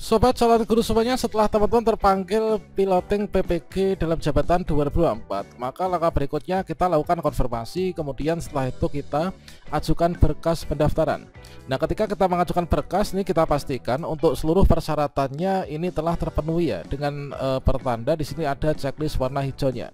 Sobat calon guru semuanya, setelah teman-teman terpanggil piloting PPG dalam jabatan 2024, maka langkah berikutnya kita lakukan konfirmasi, kemudian setelah itu kita ajukan berkas pendaftaran. Nah, ketika kita mengajukan berkas ini kita pastikan untuk seluruh persyaratannya ini telah terpenuhi ya, dengan pertanda di sini ada checklist warna hijaunya.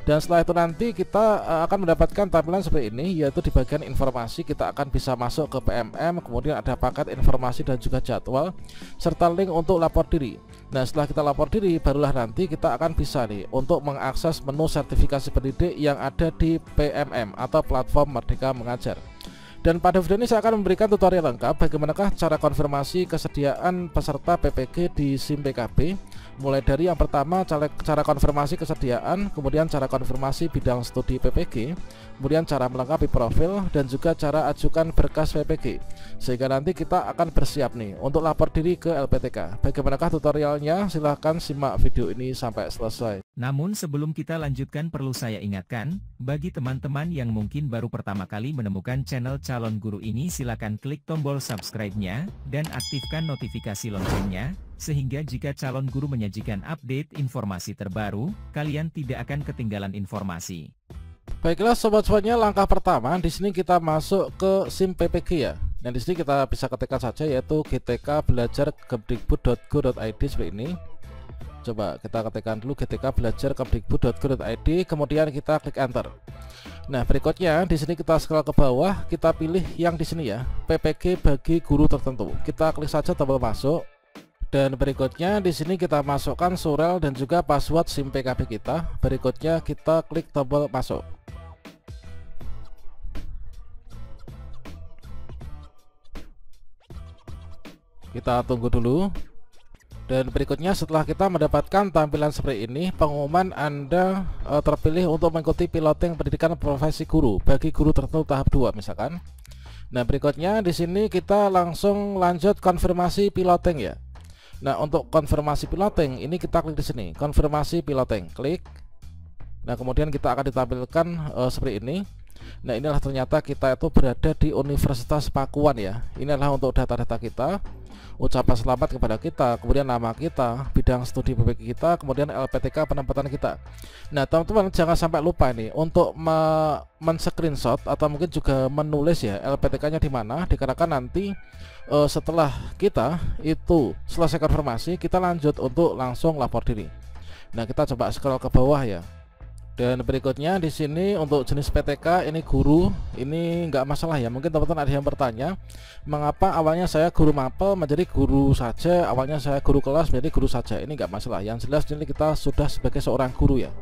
Dan setelah itu nanti kita akan mendapatkan tampilan seperti ini, yaitu di bagian informasi kita akan bisa masuk ke PMM, kemudian ada paket informasi dan juga jadwal serta link untuk lapor diri. Nah, setelah kita lapor diri barulah nanti kita akan bisa nih untuk mengakses menu sertifikasi pendidik yang ada di PMM atau platform Merdeka Mengajar. Dan pada video ini saya akan memberikan tutorial lengkap bagaimanakah cara konfirmasi kesediaan peserta PPG di SIM PKB. Mulai dari yang pertama cara konfirmasi kesediaan, kemudian cara konfirmasi bidang studi PPG, kemudian cara melengkapi profil, dan juga cara ajukan berkas PPG. Sehingga nanti kita akan bersiap nih untuk lapor diri ke LPTK. Bagaimanakah tutorialnya? Silahkan simak video ini sampai selesai. Namun sebelum kita lanjutkan perlu saya ingatkan, bagi teman-teman yang mungkin baru pertama kali menemukan channel Calon Guru ini, silakan klik tombol subscribe-nya dan aktifkan notifikasi loncengnya, sehingga jika calon guru menyajikan update informasi terbaru, kalian tidak akan ketinggalan informasi. Baiklah sobat-sobatnya, langkah pertama di sini kita masuk ke SIM PPG ya. Nah, di sini kita bisa ketikkan saja yaitu gtkbelajar.kemdikbud.go.id seperti ini. Coba kita ketikkan dulu gtkbelajar.kemdikbud.go.id, kemudian kita klik enter. Nah, berikutnya di sini kita scroll ke bawah, kita pilih yang di sini ya, PPG bagi guru tertentu. Kita klik saja tombol masuk. Dan berikutnya di sini kita masukkan surel dan juga password SIM PKB kita. Berikutnya kita klik tombol masuk. Kita tunggu dulu. Dan berikutnya setelah kita mendapatkan tampilan seperti ini, pengumuman Anda terpilih untuk mengikuti piloting pendidikan profesi guru bagi guru tertentu tahap 2 misalkan. Nah, berikutnya di sini kita langsung lanjut konfirmasi piloting ya. Nah, untuk konfirmasi piloting ini kita klik di sini, konfirmasi piloting, klik. Nah, kemudian kita akan ditampilkan seperti ini. Nah, inilah ternyata kita itu berada di Universitas Pakuan ya. Ini adalah untuk data-data kita, ucapan selamat kepada kita, kemudian nama kita, bidang studi PPG kita, kemudian LPTK penempatan kita. Nah, teman-teman jangan sampai lupa ini untuk men-screenshot atau mungkin juga menulis ya LPTK-nya di mana, dikarenakan nanti setelah kita itu selesai konfirmasi, kita lanjut untuk langsung lapor diri. Nah, kita coba scroll ke bawah ya. Dan berikutnya di sini untuk jenis PTK ini guru, ini nggak masalah ya. Mungkin teman-teman ada yang bertanya, mengapa awalnya saya guru mapel menjadi guru saja, awalnya saya guru kelas menjadi guru saja. Ini nggak masalah. Yang jelas ini kita sudah sebagai seorang guru ya.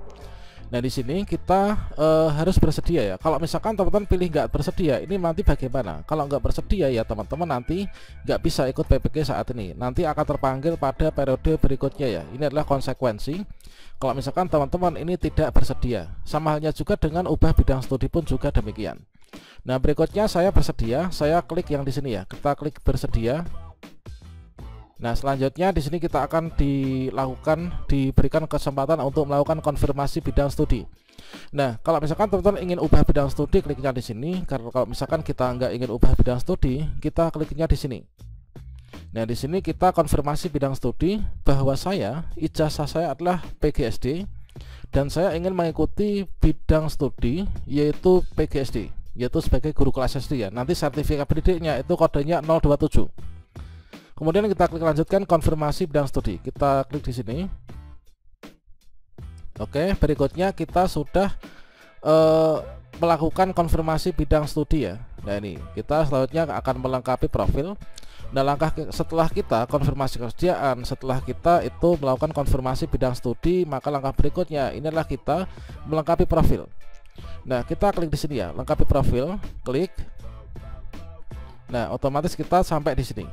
Nah, di sini kita harus bersedia ya. Kalau misalkan teman-teman pilih nggak bersedia, ini nanti bagaimana? Kalau nggak bersedia ya teman-teman nanti nggak bisa ikut PPG saat ini. Nanti akan terpanggil pada periode berikutnya ya. Ini adalah konsekuensi kalau misalkan teman-teman ini tidak bersedia. Sama halnya juga dengan ubah bidang studi pun juga demikian. Nah, berikutnya saya bersedia, saya klik yang di sini ya. Kita klik bersedia. Nah, selanjutnya di sini kita akan diberikan kesempatan untuk melakukan konfirmasi bidang studi. Nah, kalau misalkan teman-teman ingin ubah bidang studi, kliknya di sini. Karena kalau misalkan kita nggak ingin ubah bidang studi, kita kliknya di sini. Nah, di sini kita konfirmasi bidang studi bahwa ijazah saya adalah PGSD dan saya ingin mengikuti bidang studi yaitu PGSD, yaitu sebagai guru kelas SD ya. Nanti sertifikat pendidiknya itu kodenya 027. Kemudian kita klik lanjutkan konfirmasi bidang studi. Kita klik di sini. Oke, berikutnya kita sudah melakukan konfirmasi bidang studi ya. Nah, ini kita selanjutnya akan melengkapi profil. Nah, langkah setelah kita konfirmasi kesediaan, setelah kita itu melakukan konfirmasi bidang studi, maka langkah berikutnya ini adalah kita melengkapi profil. Nah, kita klik di sini ya, lengkapi profil, klik. Nah, otomatis kita sampai di sini.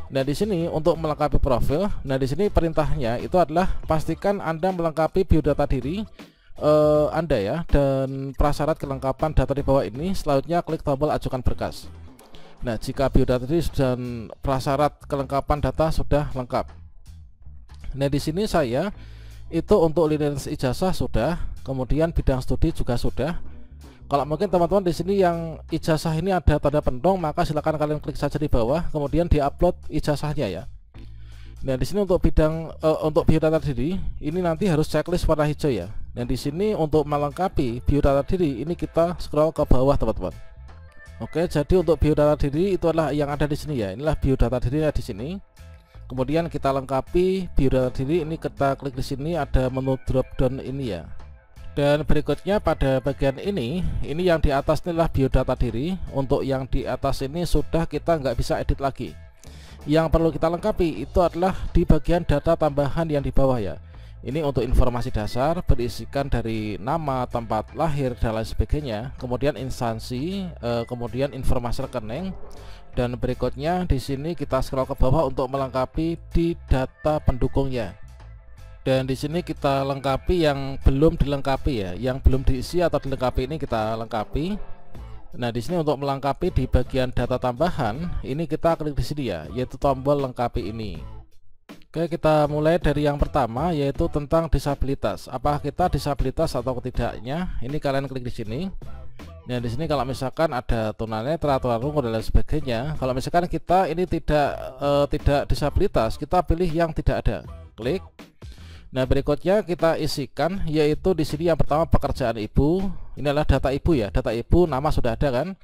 Nah, di sini untuk melengkapi profil, nah di sini perintahnya itu adalah pastikan Anda melengkapi biodata diri Anda ya, dan prasyarat kelengkapan data di bawah ini. Selanjutnya klik tombol ajukan berkas. Nah, jika biodata diri dan prasyarat kelengkapan data sudah lengkap. Nah, di sini saya itu untuk linearitas ijazah sudah, kemudian bidang studi juga sudah. Kalau mungkin teman-teman di sini yang ijazah ini ada tanda pentung, maka silakan kalian klik saja di bawah, kemudian diupload ijazahnya ya. Nah, di sini untuk bidang untuk biodata diri ini nanti harus checklist warna hijau ya. Dan di sini untuk melengkapi biodata diri ini kita scroll ke bawah teman-teman. Oke, jadi untuk biodata diri itu adalah yang ada di sini ya. Inilah biodata diri di sini. Kemudian kita lengkapi biodata diri ini, kita klik di sini ada menu drop down ini ya. Dan berikutnya pada bagian ini yang di atas inilah biodata diri. Untuk yang di atas ini sudah kita nggak bisa edit lagi. Yang perlu kita lengkapi itu adalah di bagian data tambahan yang di bawah ya. Ini untuk informasi dasar berisikan dari nama, tempat lahir dan lain sebagainya, kemudian instansi, kemudian informasi rekening, dan berikutnya di sini kita scroll ke bawah untuk melengkapi di data pendukungnya. Dan di sini kita lengkapi yang belum dilengkapi ya, yang belum diisi atau dilengkapi ini kita lengkapi. Nah, di sini untuk melengkapi di bagian data tambahan, ini kita klik di sini ya, yaitu tombol lengkapi ini. Oke, kita mulai dari yang pertama yaitu tentang disabilitas. Apakah kita disabilitas atau tidaknya? Ini kalian klik di sini. Nah, di sini kalau misalkan ada tunanetra, tunarungu dan lain sebagainya. Kalau misalkan kita ini tidak disabilitas, kita pilih yang tidak ada. Klik. Nah, berikutnya kita isikan yaitu di sini yang pertama pekerjaan ibu. Ini adalah data ibu ya. Data ibu, nama sudah ada kan?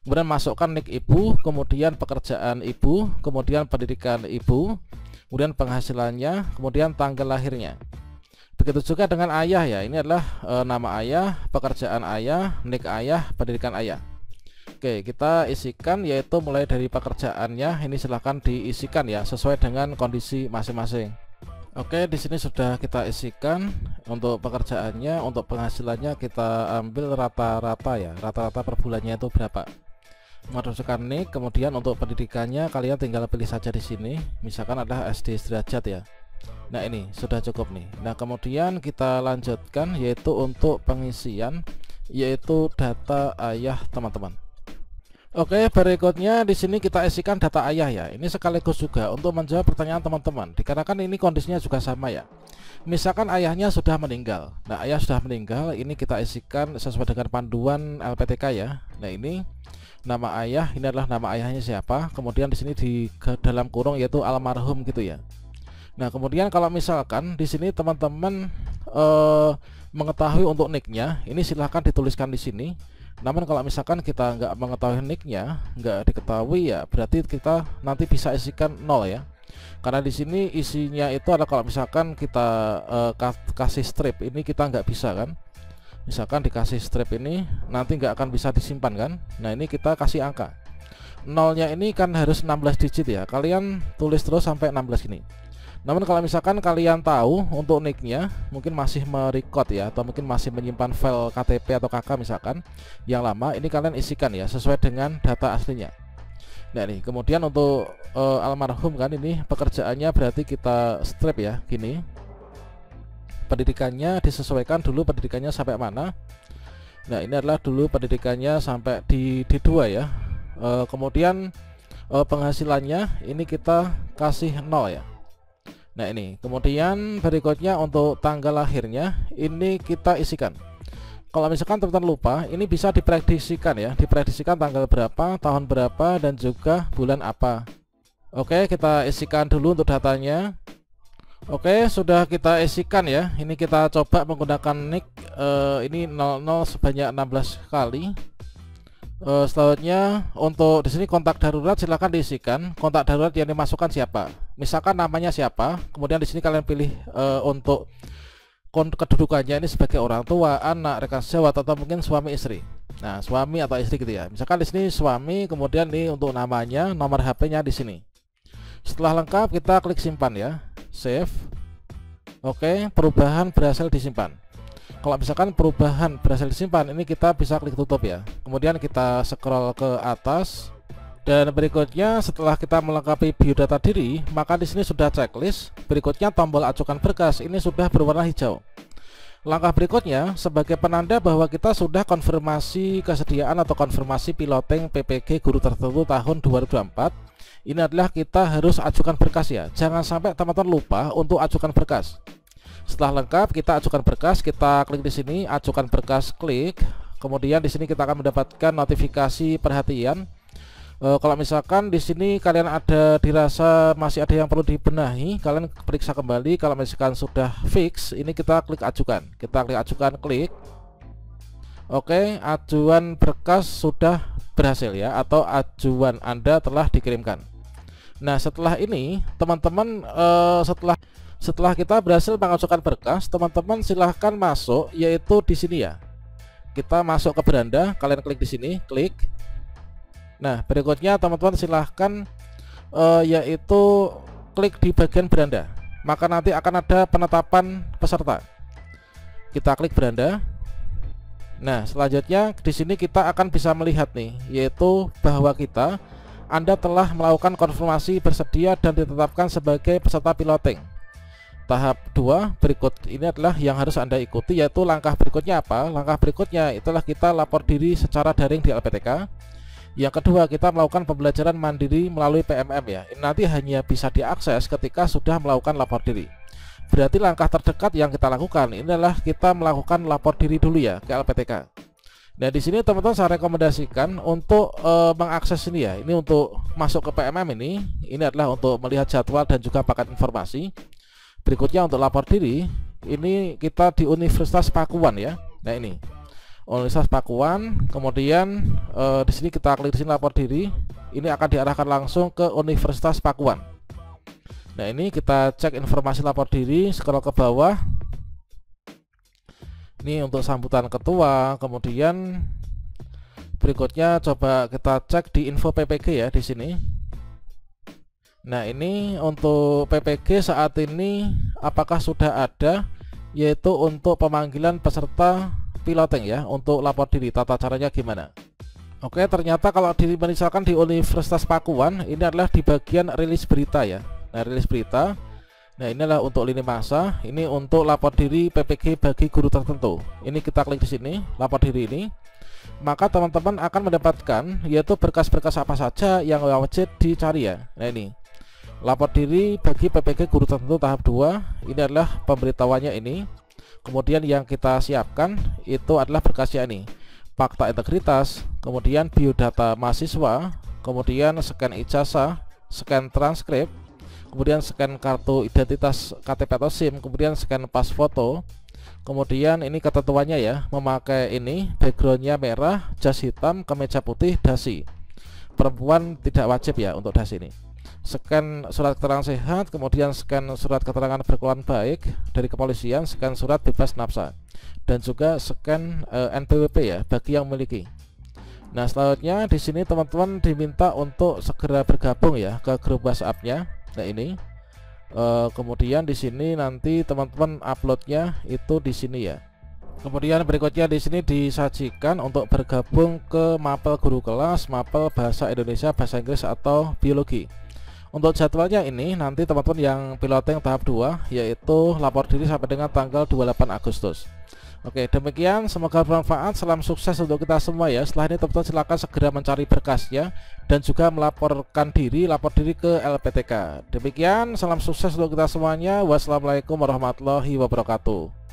Kemudian masukkan nik ibu, kemudian pekerjaan ibu, kemudian pendidikan ibu, kemudian penghasilannya, kemudian tanggal lahirnya. Begitu juga dengan ayah ya. Ini adalah nama ayah, pekerjaan ayah, nik ayah, pendidikan ayah. Oke, kita isikan yaitu mulai dari pekerjaannya. Ini silahkan diisikan ya sesuai dengan kondisi masing-masing. Oke, di sini sudah kita isikan untuk pekerjaannya. Untuk penghasilannya kita ambil rata-rata ya, rata-rata per bulannya itu berapa. Masukkan nik, kemudian untuk pendidikannya kalian tinggal pilih saja di sini. Misalkan adalah SD sederajat ya. Nah, ini sudah cukup nih. Nah, kemudian kita lanjutkan yaitu untuk pengisian yaitu data ayah teman-teman. Oke, berikutnya di sini kita isikan data ayah ya. Ini sekaligus juga untuk menjawab pertanyaan teman-teman. Dikarenakan ini kondisinya juga sama ya. Misalkan ayahnya sudah meninggal. Nah, ayah sudah meninggal, ini kita isikan sesuai dengan panduan LPTK ya. Nah, ini nama ayah, ini adalah nama ayahnya siapa. Kemudian di sini di dalam kurung yaitu almarhum gitu ya. Nah, kemudian kalau misalkan di sini teman-teman mengetahui untuk nicknya, ini silahkan dituliskan di sini. Namun kalau misalkan kita nggak mengetahui nicknya, nggak diketahui ya, berarti kita nanti bisa isikan 0 ya. Karena di sini isinya itu adalah kalau misalkan kita kasih strip, ini kita nggak bisa kan. Misalkan dikasih strip ini nanti nggak akan bisa disimpan kan. Nah, ini kita kasih angka. Nolnya ini kan harus 16 digit ya. Kalian tulis terus sampai 16 ini. Namun kalau misalkan kalian tahu untuk nicknya mungkin masih merecord ya, atau mungkin masih menyimpan file KTP atau KK misalkan yang lama, ini kalian isikan ya sesuai dengan data aslinya. Nah, nih kemudian untuk almarhum kan ini pekerjaannya berarti kita strip ya gini. Pendidikannya disesuaikan dulu, pendidikannya sampai mana. Nah, ini adalah dulu pendidikannya sampai di D2 ya. Kemudian penghasilannya ini kita kasih 0 ya. Nah, ini kemudian berikutnya untuk tanggal lahirnya ini kita isikan. Kalau misalkan teman-teman lupa, ini bisa diprediksikan ya, diprediksikan tanggal berapa, tahun berapa, dan juga bulan apa. Oke, kita isikan dulu untuk datanya. Oke, sudah kita isikan ya. Ini kita coba menggunakan nick ini 00 sebanyak 16 kali. Selanjutnya untuk di sini kontak darurat silahkan diisikan. Kontak darurat yang dimasukkan siapa? Misalkan namanya siapa. Kemudian di sini kalian pilih untuk kedudukannya ini sebagai orang tua, anak, rekan sejawat, atau mungkin suami istri. Nah, suami atau istri gitu ya. Misalkan di sini suami, kemudian ini untuk namanya, nomor HP-nya di sini. Setelah lengkap kita klik simpan ya, save. Oke, perubahan berhasil disimpan. Kalau misalkan perubahan berhasil disimpan, ini kita bisa klik tutup ya. Kemudian kita scroll ke atas. Dan berikutnya setelah kita melengkapi biodata diri, maka di sini sudah checklist. Berikutnya tombol ajukan berkas ini sudah berwarna hijau. Langkah berikutnya sebagai penanda bahwa kita sudah konfirmasi kesediaan atau konfirmasi piloting PPG guru tertentu tahun 2024. Ini adalah kita harus ajukan berkas ya. Jangan sampai teman-teman lupa untuk ajukan berkas. Setelah lengkap kita ajukan berkas, kita klik di sini ajukan berkas, klik. Kemudian di sini kita akan mendapatkan notifikasi perhatian. Kalau misalkan di sini kalian ada dirasa masih ada yang perlu dibenahi, kalian periksa kembali. Kalau misalkan sudah fix, ini kita klik ajukan. Kita klik ajukan, klik. Oke, ajuan berkas sudah berhasil ya, atau ajuan Anda telah dikirimkan. Nah, setelah ini teman-teman setelah kita berhasil mengajukan berkas, teman-teman silahkan masuk, yaitu di sini ya. Kita masuk ke beranda, kalian klik di sini, klik. Nah, berikutnya teman-teman silahkan yaitu klik di bagian beranda. Maka nanti akan ada penetapan peserta. Kita klik beranda. Nah, selanjutnya di sini kita akan bisa melihat nih, yaitu bahwa Anda telah melakukan konfirmasi bersedia dan ditetapkan sebagai peserta piloting. Tahap 2 berikut ini adalah yang harus Anda ikuti, yaitu langkah berikutnya apa? Langkah berikutnya itulah kita lapor diri secara daring di LPTK. Yang kedua, kita melakukan pembelajaran mandiri melalui PMM ya. Ini nanti hanya bisa diakses ketika sudah melakukan lapor diri. Berarti langkah terdekat yang kita lakukan ini adalah kita melakukan lapor diri dulu ya ke LPTK. Nah, di sini teman-teman saya rekomendasikan untuk mengakses ini ya. Ini untuk masuk ke PMM ini adalah untuk melihat jadwal dan juga paket informasi. Berikutnya untuk lapor diri, ini kita di Universitas Pakuan ya. Nah, ini Universitas Pakuan, kemudian di sini kita klik di sini lapor diri, ini akan diarahkan langsung ke Universitas Pakuan. Nah, ini kita cek informasi lapor diri, scroll ke bawah. Ini untuk sambutan ketua, kemudian berikutnya coba kita cek di info PPG ya di sini. Nah, ini untuk PPG saat ini apakah sudah ada, yaitu untuk pemanggilan peserta piloting ya, untuk lapor diri, tata caranya gimana. Oke, ternyata kalau misalkan di Universitas Pakuan ini adalah di bagian rilis berita ya. Nah, rilis berita, nah ini adalah untuk lini masa, ini untuk lapor diri PPG bagi guru tertentu. Ini kita klik di sini, lapor diri ini, maka teman-teman akan mendapatkan yaitu berkas-berkas apa saja yang wajib dicari ya. Nah, ini lapor diri bagi PPG guru tertentu tahap 2, ini adalah pemberitahuannya ini. Kemudian yang kita siapkan itu adalah berkasnya ini, fakta integritas, kemudian biodata mahasiswa, kemudian scan ijazah, scan transkrip, kemudian scan kartu identitas KTP atau SIM, kemudian scan pas foto. Kemudian ini ketentuannya ya, memakai ini backgroundnya merah, jas hitam, kemeja putih, dasi. Perempuan tidak wajib ya untuk dasi ini. Scan surat keterangan sehat, kemudian scan surat keterangan berkelakuan baik dari kepolisian, scan surat bebas nafsa, dan juga scan NPWP ya bagi yang memiliki. Nah, selanjutnya di sini teman-teman diminta untuk segera bergabung ya ke grup WhatsApp-nya. Nah, ini kemudian di sini nanti teman-teman uploadnya itu di sini ya. Kemudian berikutnya di sini disajikan untuk bergabung ke mapel guru kelas, mapel bahasa Indonesia, bahasa Inggris atau biologi. Untuk jadwalnya ini nanti teman-teman yang piloting tahap 2 yaitu lapor diri sampai dengan tanggal 28 Agustus. Oke, demikian, semoga bermanfaat. Salam sukses untuk kita semua ya. Setelah ini teman-teman silakan segera mencari berkasnya dan juga melaporkan diri, lapor diri ke LPTK. Demikian, salam sukses untuk kita semuanya. Wassalamualaikum warahmatullahi wabarakatuh.